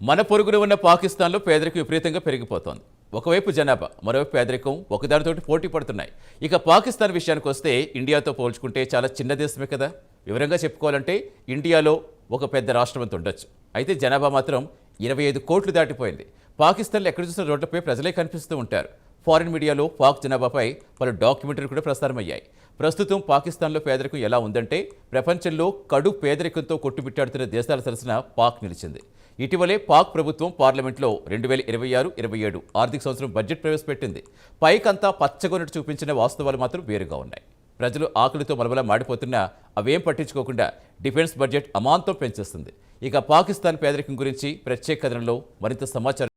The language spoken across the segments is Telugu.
మన పొరుగున ఉన్న పాకిస్తాన్లో పేదరికం విపరీతంగా పెరిగిపోతోంది. ఒకవైపు జనాభా, మరోవైపు పేదరికం ఒకదానితోటి పోటీ పడుతున్నాయి. ఇక పాకిస్తాన్ విషయానికి వస్తే ఇండియాతో పోల్చుకుంటే చాలా చిన్న దేశమే కదా. వివరంగా చెప్పుకోవాలంటే ఇండియాలో ఒక పెద్ద రాష్ట్రం అంత ఉండొచ్చు. అయితే జనాభా మాత్రం 25 కోట్లు దాటిపోయింది. పాకిస్తాన్లో ఎక్కడ చూసిన రోడ్లపై ప్రజలే కనిపిస్తూ ఉంటారు. ఫారిన్ మీడియాలో పాక్ జనాభాపై పలు డాక్యుమెంటరీలు కూడా ప్రసారమయ్యాయి. ప్రస్తుతం పాకిస్తాన్లో పేదరికం ఎలా ఉందంటే ప్రపంచంలో కడు పేదరికంతో కొట్టుమిట్టాడుతున్న దేశాల సరసన పాక్ నిలిచింది. ఇటీవలే పాక్ ప్రభుత్వం పార్లమెంట్లో 2026-27 ఆర్థిక సంవత్సరం బడ్జెట్ ప్రవేశపెట్టింది. పైకంతా పచ్చగొన్నట్టు చూపించిన వాస్తవాలు మాత్రం వేరుగా ఉన్నాయి. ప్రజలు ఆకలితో మలమలా మాడిపోతున్నా అవేం పట్టించుకోకుండా డిఫెన్స్ బడ్జెట్ అమాంతం పెంచేస్తుంది. ఇక పాకిస్తాన్ పేదరికం గురించి ప్రత్యేక కథనంలో మరింత సమాచారం.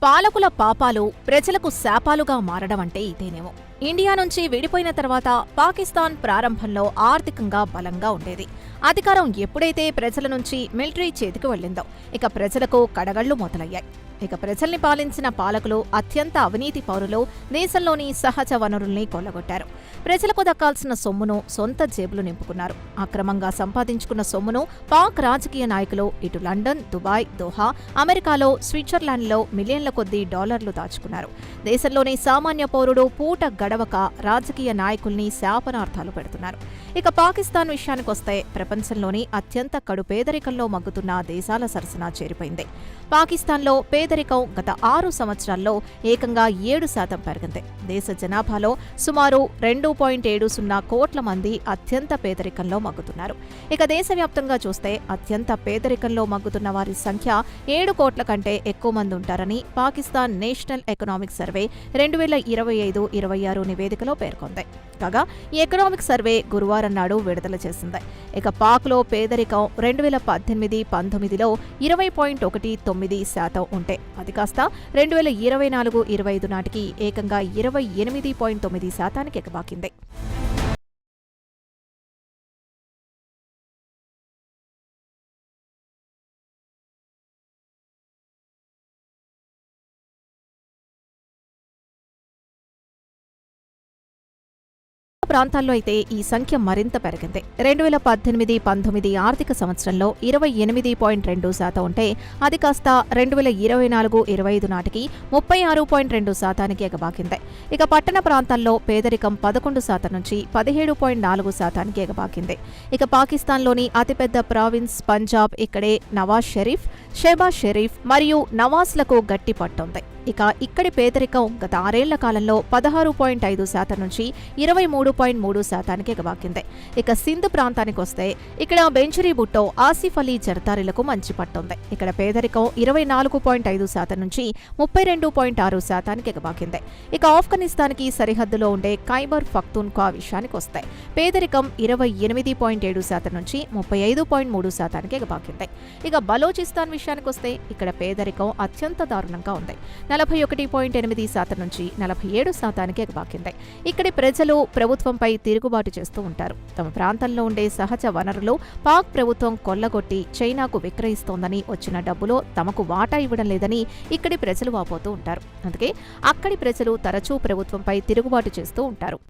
పాలకుల పాపాలు ప్రజలకు శాపాలుగా మారడం అంటే ఇదేనేమో. ఇండియా నుంచి విడిపోయిన తర్వాత పాకిస్తాన్ ప్రారంభంలో ఆర్థికంగా బలంగా ఉండేది. అధికారం ఎప్పుడైతే ప్రజల నుంచి మిలిటరీ చేతికి వెళ్ళిందో ఇక ప్రజలకు కడగళ్లు మొదలయ్యాయి. ఇక ప్రజల్ని పాలించిన పాలకులు అత్యంత అవినీతి పౌరులు దేశంలోని సహజ వనరుల్ని కొల్లగొట్టారు. ప్రజలకు దక్కాల్సిన సొమ్మును సొంత జేబులు నింపుకున్నారు. అక్రమంగా సంపాదించుకున్న సొమ్మును పాక్ రాజకీయ నాయకులు ఇటు లండన్, దుబాయ్, దోహా, అమెరికాలో, స్విట్జర్లాండ్లో మిలియన్ల కొద్దీ డాలర్లు దాచుకున్నారు. దేశంలోని సామాన్య పౌరుడు పూట గడవక రాజకీయ నాయకుల్ని శాపనార్థాలు పెడుతున్నారు. ఇక పాకిస్తాన్ విషయానికొస్తే ప్రపంచంలోని అత్యంత కడు పేదరికంలో మగ్గుతున్న దేశాల సరసన చేరిపోయింది. పాకిస్తాన్లో పేదరికం గత 6 సంవత్సరాల్లో ఏకంగా 7% పెరిగింది. దేశ జనాభాలో సుమారు 2.70 కోట్ల మంది అత్యంత పేదరికంలో మగ్గుతున్నారు. ఇక దేశవ్యాప్తంగా చూస్తే అత్యంత పేదరికంలో మగ్గుతున్న వారి సంఖ్య 7 కోట్ల కంటే ఎక్కువ మంది ఉంటారని పాకిస్తాన్ నేషనల్ ఎకనామిక్ సర్వే 2025-26 నివేదికలో పేర్కొంది. కాగా ఈ ఎకనామిక్ సర్వే గురువారం నాడు విడుదల చేసింది. ఇక పాక్లో పేదరికం 2018-19లో 20.19% ఉంటే అది కాస్త 2024-25 నాటికి ఏకంగా 28.9%కి ఎగబాకింది. ప్రాంతాల్లో అయితే ఈ సంఖ్య మరింత పెరిగింది. 2018-19 ఆర్థిక సంవత్సరంలో 28.2% ఉంటే అది కాస్త 2024-25 నాటికి 36.2%కి ఎగబాకింది. ఇక పట్టణ ప్రాంతాల్లో పేదరికం 11% నుంచి 17.4%కి ఎగబాకింది. ఇక పాకిస్తాన్లోని అతిపెద్ద ప్రావిన్స్ పంజాబ్, ఇక్కడే నవాజ్ షరీఫ్, షెహబాజ్ షరీఫ్ మరియు నవాజ్లకు గట్టి పట్టుంది. ఇక ఇక్కడి పేదరికం గత 6 ఏళ్ల కాలంలో 16.5% నుంచి 23.3%కి ఎగబాకింది. ఇక సింధ్ ప్రాంతానికి వస్తే ఇక్కడ బెంచరీ భుట్టో, ఆసిఫ్ అలీ జర్దారీలకు మంచి పట్టుంది. ఇక్కడ పేదరికం 24.5% నుంచి 32.6%కి ఎగబాకింది. ఇక ఆఫ్ఘనిస్తాన్కి సరిహద్దులో ఉండే ఖైబర్ పఖ్తూన్ఖ్వా విషయానికి వస్తే పేదరికం 28.7% నుంచి 35.3%కి ఎగబాకింది. ఇక బలోచిస్తాన్ విషయానికి వస్తే ఇక్కడ పేదరికం అత్యంత దారుణంగా ఉంది. 41.8% నుంచి 47%కి ఎగబాకింది. ఇక్కడి ప్రజలు ప్రభుత్వంపై తిరుగుబాటు చేస్తూ ఉంటారు. తమ ప్రాంతంలో ఉండే సహజ వనరులు పాక్ ప్రభుత్వం కొల్లగొట్టి చైనాకు విక్రయిస్తోందని వచ్చిన డబ్బులో తమకు వాటా ఇవ్వడం లేదని ఇక్కడి ప్రజలు వాపోతూ ఉంటారు. అందుకే అక్కడి ప్రజలు తరచూ ప్రభుత్వంపై తిరుగుబాటు చేస్తూ ఉంటారు.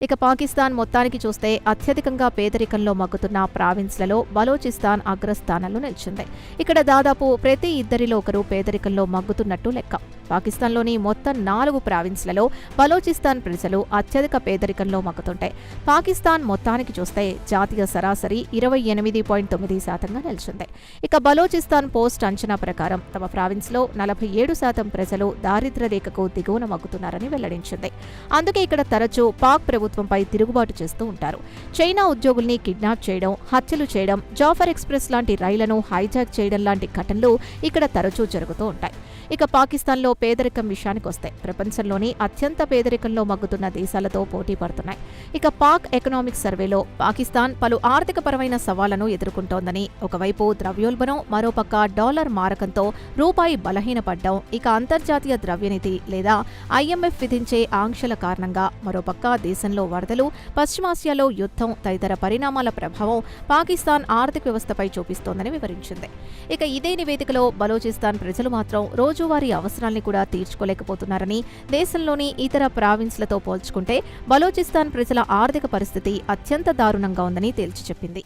ఇక పాకిస్తాన్ మొత్తానికి చూస్తే అత్యధికంగా పేదరికంలో మగ్గుతున్న ప్రావిన్స్లలో బలోచిస్తాన్ అగ్రస్థానంలో నిలిచింది. ఇక్కడ దాదాపు ప్రతి 2 ఒకరు పేదరికంలో మగ్గుతున్నట్టు లెక్క. పాకిస్తాన్లోని మొత్తం 4 ప్రావిన్స్లలో బలోచిస్తాన్ ప్రజలు అత్యధిక పేదరికంలో మగ్గుతుంటాయి. పాకిస్తాన్ మొత్తానికి చూస్తే జాతీయ సరాసరి 28.9%గా నిలిచింది. ఇక బలోచిస్తాన్ పోస్ట్ అంచనా ప్రకారం తమ ప్రావిన్స్లో 47% ప్రజలు దారిద్ర్య రేఖకు దిగువన మగ్గుతున్నారని వెల్లడించింది. అందుకే ఇక్కడ తరచూ పాక్ ప్రభుత్వంపై తిరుగుబాటు చేస్తూ ఉంటారు. చైనా ఉద్యోగుల్ని కిడ్నాప్ చేయడం, హత్యలు చేయడం, జాఫర్ ఎక్స్ప్రెస్ లాంటి రైళ్లను హైజాక్ చేయడం లాంటి ఘటనలు ఇక్కడ తరచూ జరుగుతూ ఉంటాయి. ఇక పాకిస్తాన్లో పేదరికం విషయానికొస్తే ప్రపంచంలోని అత్యంత పేదరికంలో మగ్గుతున్న దేశాలతో పోటీ పడుతున్నాయి. ఇక పాక్ ఎకనామిక్ సర్వేలో పాకిస్తాన్ పలు ఆర్థికపరమైన సవాళ్లను ఎదుర్కొంటోందని, ఒకవైపు ద్రవ్యోల్బణం, మరోపక్క డాలర్ మారకంతో రూపాయి బలహీనపడ్డం, ఇక అంతర్జాతీయ ద్రవ్యనిధి లేదా IMF విధించే ఆంక్షల కారణంగా మరోపక్క దేశంలో వరదలు, పశ్చిమాసియాలో యుద్ధం తదితర పరిణామాల ప్రభావం పాకిస్తాన్ ఆర్థిక వ్యవస్థపై చూపిస్తోందని వివరించింది. ఇక ఇదే నివేదికలో బలూచిస్తాన్ ప్రజలు మాత్రం రోజువారీ అవసరాల్ని కూడా తీర్చుకోలేకపోతున్నారని, దేశంలోని ఇతర ప్రావిన్స్లతో పోల్చుకుంటే బలూచిస్తాన్ ప్రజల ఆర్థిక పరిస్థితి అత్యంత దారుణంగా ఉందని తేల్చి చెప్పింది.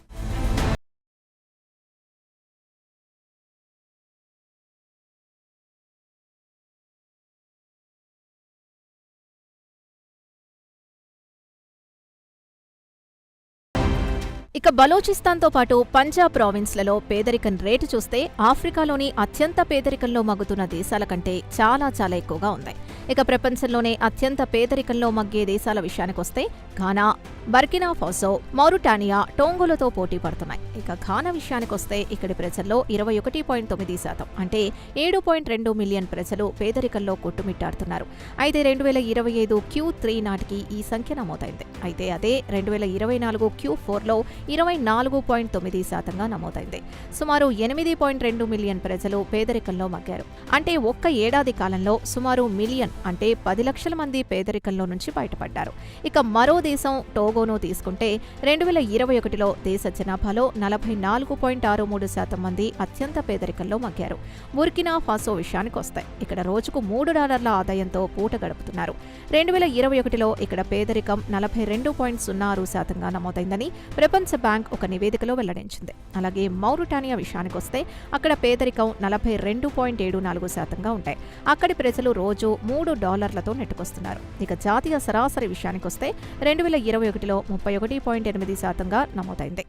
ఇక బలూచిస్తాన్తో పాటు పంజాబ్ ప్రావిన్స్లలో పేదరికం రేటు చూస్తే ఆఫ్రికాలోని అత్యంత పేదరికంలో మగ్గుతున్న దేశాల కంటే చాలా చాలా ఎక్కువగా ఉంది. ఇక ప్రపంచంలోనే అత్యంత పేదరికంలో మగ్గే దేశాల విషయానికొస్తే ఘానా, బర్కినా ఫాసో, మౌరిటానియా, టోంగోలతో పోటీ పడుతున్నాయి. ఇక ఘానా విషయానికొస్తే ఇక్కడి ప్రజల్లో 21.9% అంటే 7.2 మిలియన్ ప్రజలు పేదరికంలో కొట్టుమిట్టాడుతున్నారు. అయితే 2025 Q3 నాటికి ఈ సంఖ్య నమోదైంది. అయితే అదే 2024 Q4లో 24.9%గా నమోదైంది. సుమారు 8.2 మిలియన్ ప్రజలు పేదరికంలో మగ్గారు. అంటే ఒక్క ఏడాది కాలంలో సుమారు మిలియన్ అంటే 10 లక్షల మంది పేదరికంలో నుంచి బయటపడ్డారు. ఇక మరో దేశం టోగోను తీసుకుంటే 2021లో దేశ జనాభాలో 44.63% మంది అత్యంత పేదరికంలో మగ్గారు. బుర్కినా ఫాసో విషయానికొస్తే ఇక్కడ రోజుకు $3 ఆదాయంతో పూట గడుపుతున్నారు. 2021లో ఇక్కడ పేదరికం 42.06%గా నమోదైందని ప్రపంచ బ్యాంక్ ఒక నివేదికలో వెల్లడించింది. అలాగే మౌరిటానియా విషయానికొస్తే అక్కడ పేదరికం 42.74%గా ఉంటాయి. అక్కడి ప్రజలు రోజు $3తో నెట్టుకొస్తున్నారు. ఇక జాతీయ సరాసరి విషయానికొస్తే 2021లో 31.8%గా నమోదైంది.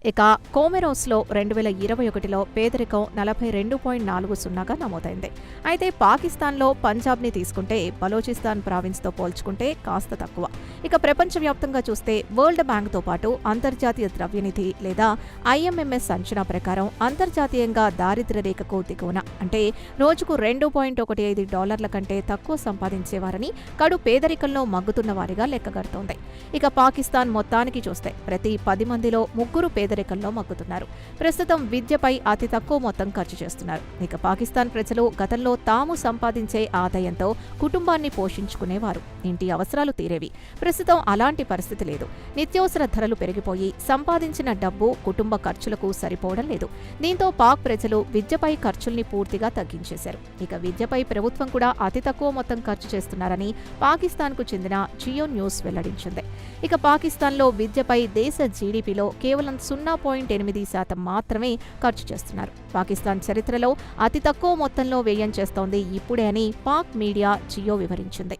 ఇక కోమెరోస్లో 2021లో పేదరికం 42.40గా నమోదైంది. అయితే పాకిస్తాన్లో పంజాబ్ని తీసుకుంటే బలూచిస్తాన్ ప్రావిన్స్తో పోల్చుకుంటే కాస్త తక్కువ. ఇక ప్రపంచవ్యాప్తంగా చూస్తే వరల్డ్ బ్యాంక్తో పాటు అంతర్జాతీయ ద్రవ్యనిధి లేదా IMMS అంచనా ప్రకారం అంతర్జాతీయంగా దారిద్ర్య రేఖకు దిగువన అంటే రోజుకు $2.15 కంటే తక్కువ సంపాదించేవారని కడు పేదరికంలో మగ్గుతున్న వారిగా లెక్కగడుతోంది. ఇక పాకిస్తాన్ మొత్తానికి చూస్తే ప్రతి 10 మందిలో 3 పేదరికంలో మగ్గుతున్నారు. ప్రస్తుతం విద్యపై అతి తక్కువ మొత్తం ఖర్చు చేస్తున్నారు. ఇక పాకిస్తాన్ ప్రజలు గతంలో తాము సంపాదించే ఆదాయంతో కుటుంబాన్ని పోషించుకునేవారు, ఇంటి అవసరాలు తీరేవి. ప్రస్తుతం అలాంటి పరిస్థితి లేదు. నిత్యావసర ధరలు పెరిగిపోయి సంపాదించిన డబ్బు కుటుంబ ఖర్చులకు సరిపోవడం లేదు. దీంతో పాక్ ప్రజలు విద్యపై ఖర్చుల్ని పూర్తిగా తగ్గించేశారు. ఇక విద్యపై ప్రభుత్వం కూడా అతి తక్కువ మొత్తం ఖర్చు చేస్తున్నారని పాకిస్తాన్కు చెందిన జియో న్యూస్ వెల్లడించింది. ఇక పాకిస్తాన్లో విద్యపై దేశ జీడీపీలో కేవలం 0.8% మాత్రమే ఖర్చు చేస్తున్నారు. పాకిస్తాన్ చరిత్రలో అతి తక్కువ మొత్తంలో వ్యయం చేస్తోంది ఇప్పుడే అని పాక్ మీడియా జియో వివరించింది.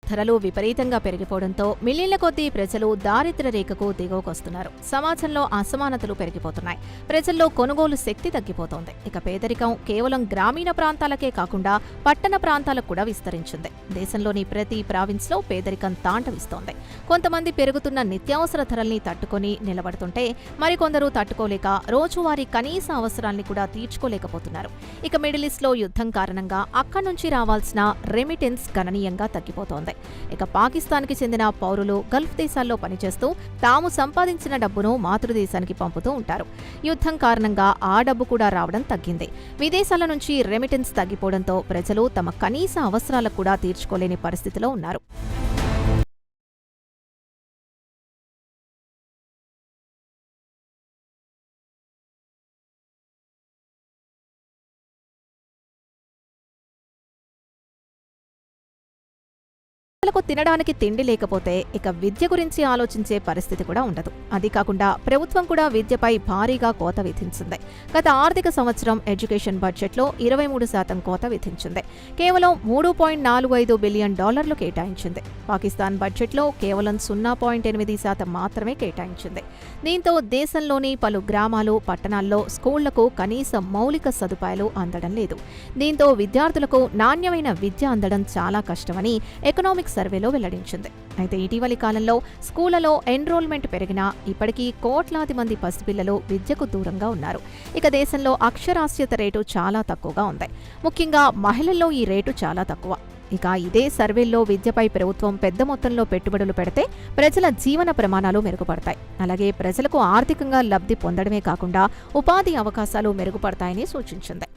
ధరలు విపరీతంగా పెరిగిపోవడంతో మిలియన్ల కొద్దీ ప్రజలు దారిద్ర్య రేఖకు దిగువకొస్తున్నారు. సమాజంలో అసమానతలు పెరిగిపోతున్నాయి. ప్రజల్లో కొనుగోలు శక్తి తగ్గిపోతోంది. ఇక పేదరికం కేవలం గ్రామీణ ప్రాంతాలకే కాకుండా పట్టణ ప్రాంతాలకు కూడా విస్తరించింది. దేశంలోని ప్రతి ప్రావిన్స్లో పేదరికం తాండవిస్తోంది. కొంతమంది పెరుగుతున్న నిత్యావసర ధరల్ని తట్టుకొని నిలబడుతుంటే మరికొందరు తట్టుకోలేక రోజువారీ కనీస అవసరాల్ని కూడా తీర్చుకోలేకపోతున్నారు. ఇక మిడిల్ ఈస్ట్లో యుద్ధం కారణంగా అక్కడి నుంచి రావాల్సిన రెమిటెన్స్ గణనీయంగా తగ్గిపోతోంది. ఇక పాకిస్తాన్కి చెందిన పౌరులు గల్ఫ్ దేశాల్లో పనిచేస్తూ తాము సంపాదించిన డబ్బును మాతృదేశానికి పంపుతూ ఉంటారు. యుద్ధం కారణంగా ఆ డబ్బు కూడా రావడం తగ్గింది. విదేశాల నుంచి రెమిటెన్స్ తగ్గిపోవడంతో ప్రజలు తమ కనీస అవసరాలకు కూడా తీర్చుకోలేని పరిస్థితిలో ఉన్నారు. పిల్లలకు తినడానికి తిండి లేకపోతే ఇక విద్య గురించి ఆలోచించే పరిస్థితి కూడా ఉండదు. అది కాకుండా ప్రభుత్వం కూడా విద్యపై భారీగా కోత విధించింది. గత ఆర్థిక సంవత్సరం ఎడ్యుకేషన్ బడ్జెట్లో 23% కోత విధించింది. కేవలం $3.45 బిలియన్ కేటాయించింది. పాకిస్తాన్ బడ్జెట్లో కేవలం 0.8% మాత్రమే కేటాయించింది. దీంతో దేశంలోని పలు గ్రామాలు, పట్టణాల్లో స్కూళ్లకు కనీస మౌలిక సదుపాయాలు అందడం లేదు. దీంతో విద్యార్థులకు నాణ్యమైన విద్య అందడం చాలా కష్టమని ఎకనామిక్ సర్వేలో వెల్లడించింది. అయితే ఇటీవలి కాలంలో స్కూళ్లలో ఎన్రోల్మెంట్ పెరిగినా ఇప్పటికీ కోట్లాది మంది పసిపిల్లలు విద్యకు దూరంగా ఉన్నారు. ఇక దేశంలో అక్షరాస్యత రేటు చాలా తక్కువగా ఉంది. ముఖ్యంగా మహిళల్లో ఈ రేటు చాలా తక్కువ. ఇక ఇదే సర్వేల్లో విద్యపై ప్రభుత్వం పెద్ద మొత్తంలో పెట్టుబడులు పెడితే ప్రజల జీవన ప్రమాణాలు మెరుగుపడతాయి. అలాగే ప్రజలకు ఆర్థికంగా లబ్ధి పొందడమే కాకుండా ఉపాధి అవకాశాలు మెరుగుపడతాయని సూచించింది.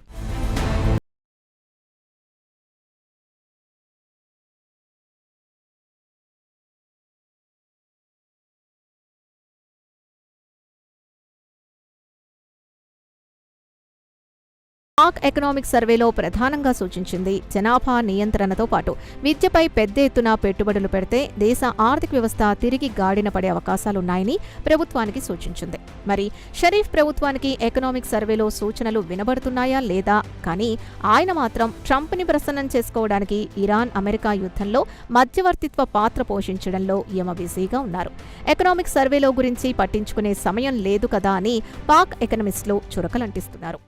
పాక్ ఎకనామిక్ సర్వేలో ప్రధానంగా సూచించింది జనాభా నియంత్రణతో పాటు విద్యపై పెద్ద ఎత్తున పెట్టుబడులు పెడితే దేశ ఆర్థిక వ్యవస్థ తిరిగి గాడిన పడే అవకాశాలున్నాయని ప్రభుత్వానికి సూచించింది. మరి షరీఫ్ ప్రభుత్వానికి ఎకనామిక్ సర్వేలో సూచనలు వినబడుతున్నాయా లేదా? కానీ ఆయన మాత్రం ట్రంప్ని ప్రసన్నం చేసుకోవడానికి ఇరాన్, అమెరికా యుద్ధంలో మధ్యవర్తిత్వ పాత్ర పోషించడంలో యమ బిజీగా ఉన్నారు. ఎకనామిక్ సర్వేలో గురించి పట్టించుకునే సమయం లేదు కదా అని పాక్ ఎకనమిస్టులు చురకలంటిస్తున్నారు.